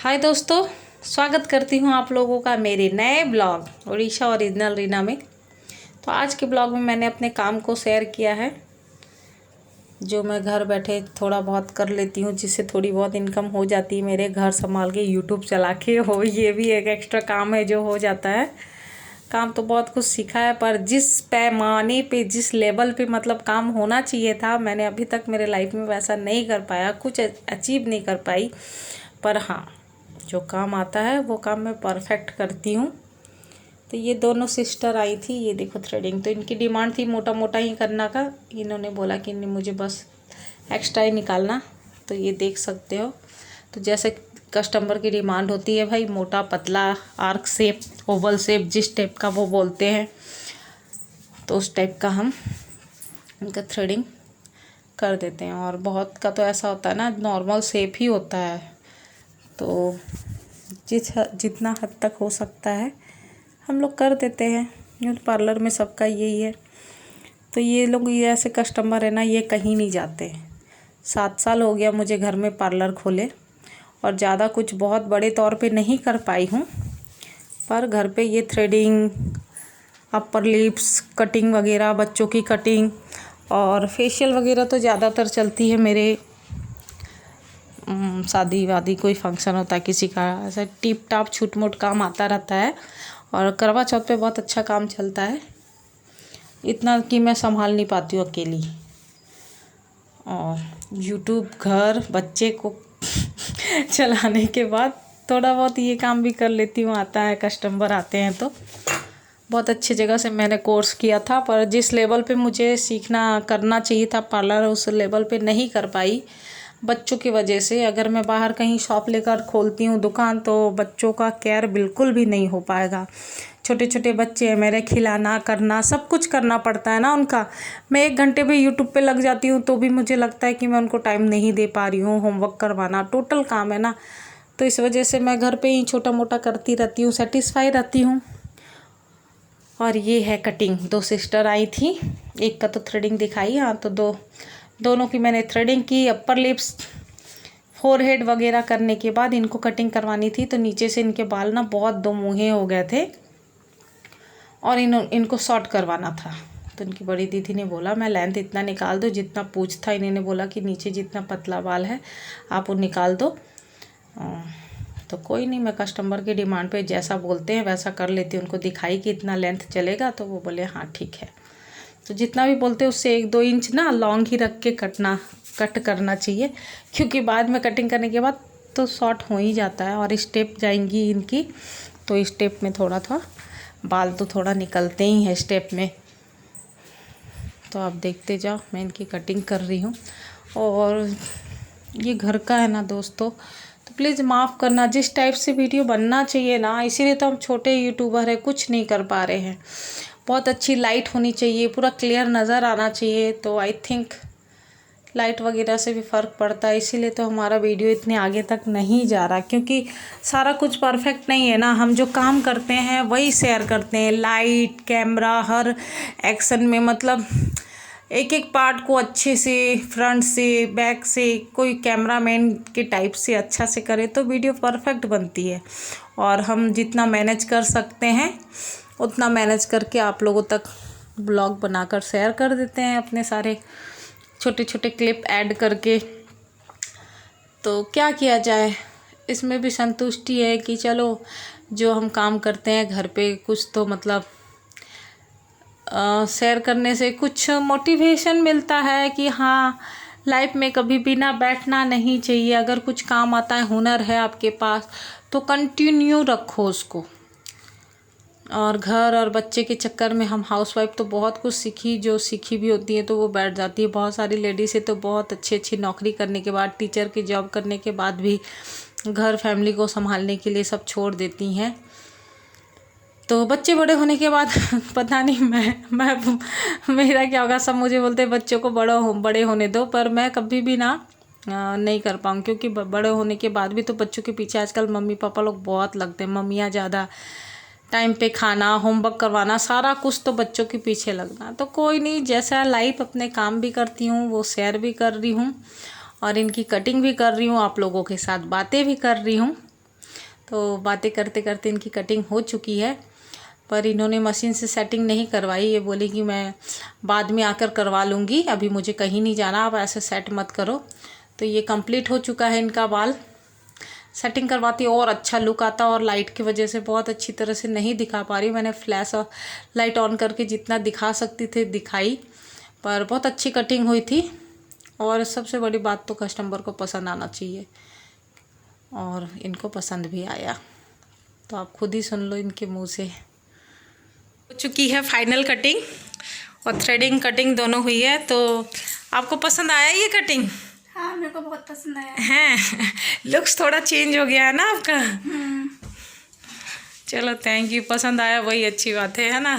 हाय दोस्तों, स्वागत करती हूँ आप लोगों का मेरे नए ब्लॉग उड़ीसा ओरिजिनल रीना में। तो आज के ब्लॉग में मैंने अपने काम को शेयर किया है, जो मैं घर बैठे थोड़ा बहुत कर लेती हूँ, जिससे थोड़ी बहुत इनकम हो जाती है मेरे। घर संभाल के यूट्यूब चला के हो, ये भी एक एक्स्ट्रा काम है जो हो जाता है। काम तो बहुत कुछ सीखा है, पर जिस पैमाने पे, जिस लेवल पे मतलब काम होना चाहिए था, मैंने अभी तक मेरे लाइफ में वैसा नहीं कर पाया, कुछ अचीव नहीं कर पाई। पर हाँ, जो काम आता है वो काम मैं परफेक्ट करती हूँ। तो ये दोनों सिस्टर आई थी, ये देखो थ्रेडिंग। तो इनकी डिमांड थी मोटा मोटा ही करना का। इन्होंने बोला कि नहीं, मुझे बस एक्स्ट्रा ही निकालना। तो ये देख सकते हो। तो जैसे कस्टमर की डिमांड होती है भाई, मोटा पतला, आर्क शेप, ओवल शेप, जिस टाइप का वो बोलते हैं, तो उस टाइप का हम इनका थ्रेडिंग कर देते हैं। और बहुत का तो ऐसा होता है ना, नॉर्मल शेप ही होता है। तो जितना हद तक हो सकता है हम लोग कर देते हैं। यूँ पार्लर में सबका यही है। तो ये लोग, ये ऐसे कस्टमर है ना, ये कहीं नहीं जाते। 7 साल हो गया मुझे घर में पार्लर खोले, और ज़्यादा कुछ बहुत बड़े तौर पे नहीं कर पाई हूँ, पर घर पे ये थ्रेडिंग, अपर लिप्स कटिंग वगैरह, बच्चों की कटिंग और फेशियल वगैरह तो ज़्यादातर चलती है मेरे। शादी वादी कोई फंक्शन होता है किसी का, ऐसा टिप टाप छूट मोट काम आता रहता है। और करवा चौथ पे बहुत अच्छा काम चलता है, इतना कि मैं संभाल नहीं पाती हूँ अकेली। और यूट्यूब, घर, बच्चे को चलाने के बाद थोड़ा बहुत ये काम भी कर लेती हूँ। आता है, कस्टमर आते हैं तो। बहुत अच्छी जगह से मैंने कोर्स किया था, पर जिस लेवल पे मुझे सीखना करना चाहिए था पार्लर, उस लेवल पे नहीं कर पाई बच्चों की वजह से। अगर मैं बाहर कहीं शॉप लेकर खोलती हूँ दुकान, तो बच्चों का केयर बिल्कुल भी नहीं हो पाएगा। छोटे छोटे बच्चे हैं मेरे, खिलाना करना सब कुछ करना पड़ता है ना उनका। मैं 1 घंटे भी यूट्यूब पे लग जाती हूँ तो भी मुझे लगता है कि मैं उनको टाइम नहीं दे पा रही हूँ। होमवर्क करवाना टोटल काम है ना, तो इस वजह से मैं घर पे ही छोटा मोटा करती रहती हूँ, सेटिस्फाई रहती हूँ। और ये है कटिंग। 2 सिस्टर आई थी, एक का तो थ्रेडिंग दिखाई। हाँ, तो दोनों की मैंने थ्रेडिंग की। अपर लिप्स, फोरहेड वगैरह करने के बाद इनको कटिंग करवानी थी। तो नीचे से इनके बाल ना बहुत 2 मुँहे हो गए थे, और इनको शॉर्ट करवाना था। तो इनकी बड़ी दीदी ने बोला, मैं लेंथ इतना निकाल दो जितना पूछ था। इन्होंने बोला कि नीचे जितना पतला बाल है आप वो निकाल दो। तो कोई नहीं, मैं कस्टमर की डिमांड पे जैसा बोलते हैं वैसा कर लेती हूँ। उनको दिखाई कि इतना लेंथ चलेगा, तो वो बोले हाँ ठीक है। तो जितना भी बोलते हैं उससे 1-2 इंच ना लॉन्ग ही रख के कट करना चाहिए, क्योंकि बाद में कटिंग करने के बाद तो शॉर्ट हो ही जाता है। और स्टेप जाएंगी इनकी, तो स्टेप में थोड़ा बाल तो थोड़ा निकलते ही हैं स्टेप में। तो आप देखते जाओ, मैं इनकी कटिंग कर रही हूँ। और ये घर का है ना दोस्तों, तो प्लीज़ माफ़ करना। जिस टाइप से वीडियो बनना चाहिए ना, इसीलिए तो हम छोटे यूट्यूबर हैं, कुछ नहीं कर पा रहे हैं। बहुत अच्छी लाइट होनी चाहिए, पूरा क्लियर नज़र आना चाहिए। तो आई थिंक लाइट वगैरह से भी फ़र्क पड़ता है, इसीलिए तो हमारा वीडियो इतने आगे तक नहीं जा रहा, क्योंकि सारा कुछ परफेक्ट नहीं है ना। हम जो काम करते हैं वही शेयर करते हैं, लाइट, कैमरा, हर एक्शन में मतलब एक एक पार्ट को अच्छे से, फ्रंट से, बैक से, कोई कैमरामैन के टाइप से अच्छा से करे तो वीडियो परफेक्ट बनती है। और हम जितना मैनेज कर सकते हैं उतना मैनेज करके आप लोगों तक ब्लॉग बनाकर शेयर कर देते हैं, अपने सारे छोटे छोटे क्लिप ऐड करके। तो क्या किया जाए, इसमें भी संतुष्टि है कि चलो जो हम काम करते हैं घर पे, कुछ तो मतलब शेयर करने से कुछ मोटिवेशन मिलता है कि हाँ, लाइफ में कभी भी ना बैठना नहीं चाहिए। अगर कुछ काम आता है, हुनर है आपके पास, तो कंटिन्यू रखो उसको। और घर और बच्चे के चक्कर में हम हाउसवाइफ तो बहुत कुछ सीखी, जो सीखी भी होती है तो वो बैठ जाती है। बहुत सारी लेडीज़ है तो बहुत अच्छी अच्छी नौकरी करने के बाद, टीचर की जॉब करने के बाद भी घर फैमिली को संभालने के लिए सब छोड़ देती हैं। तो बच्चे बड़े होने के बाद पता नहीं मैं मेरा क्या होगा। सब मुझे बोलते हैं बच्चों को बड़े होने दो, पर मैं कभी भी ना नहीं कर पाऊँ, क्योंकि बड़े होने के बाद भी तो बच्चों के पीछे आजकल मम्मी पापा लोग बहुत लगते हैं। मम्मियाँ ज़्यादा, टाइम पे खाना, होमवर्क करवाना, सारा कुछ तो बच्चों के पीछे लगना। तो कोई नहीं, जैसा लाइफ, अपने काम भी करती हूँ, वो शेयर भी कर रही हूँ, और इनकी कटिंग भी कर रही हूँ, आप लोगों के साथ बातें भी कर रही हूँ। तो बातें करते करते इनकी कटिंग हो चुकी है, पर इन्होंने मशीन से सेटिंग नहीं करवाई। ये बोली कि मैं बाद में आकर करवा लूँगी, अभी मुझे कहीं नहीं जाना, आप ऐसे सेट मत करो। तो ये कंप्लीट हो चुका है इनका बाल। सेटिंग करवाती और अच्छा लुक आता, और लाइट की वजह से बहुत अच्छी तरह से नहीं दिखा पा रही। मैंने फ्लैश और लाइट ऑन करके जितना दिखा सकती थी दिखाई, पर बहुत अच्छी कटिंग हुई थी। और सबसे बड़ी बात तो कस्टमर को पसंद आना चाहिए, और इनको पसंद भी आया। तो आप खुद ही सुन लो इनके मुंह से। हो चुकी है फाइनल कटिंग, और थ्रेडिंग कटिंग दोनों हुई है। तो आपको पसंद आया ये कटिंग? हाँ, मेरे को बहुत पसंद आया है। लुक्स थोड़ा चेंज हो गया है ना आपका? चलो थैंक यू, पसंद आया वही अच्छी बात है ना।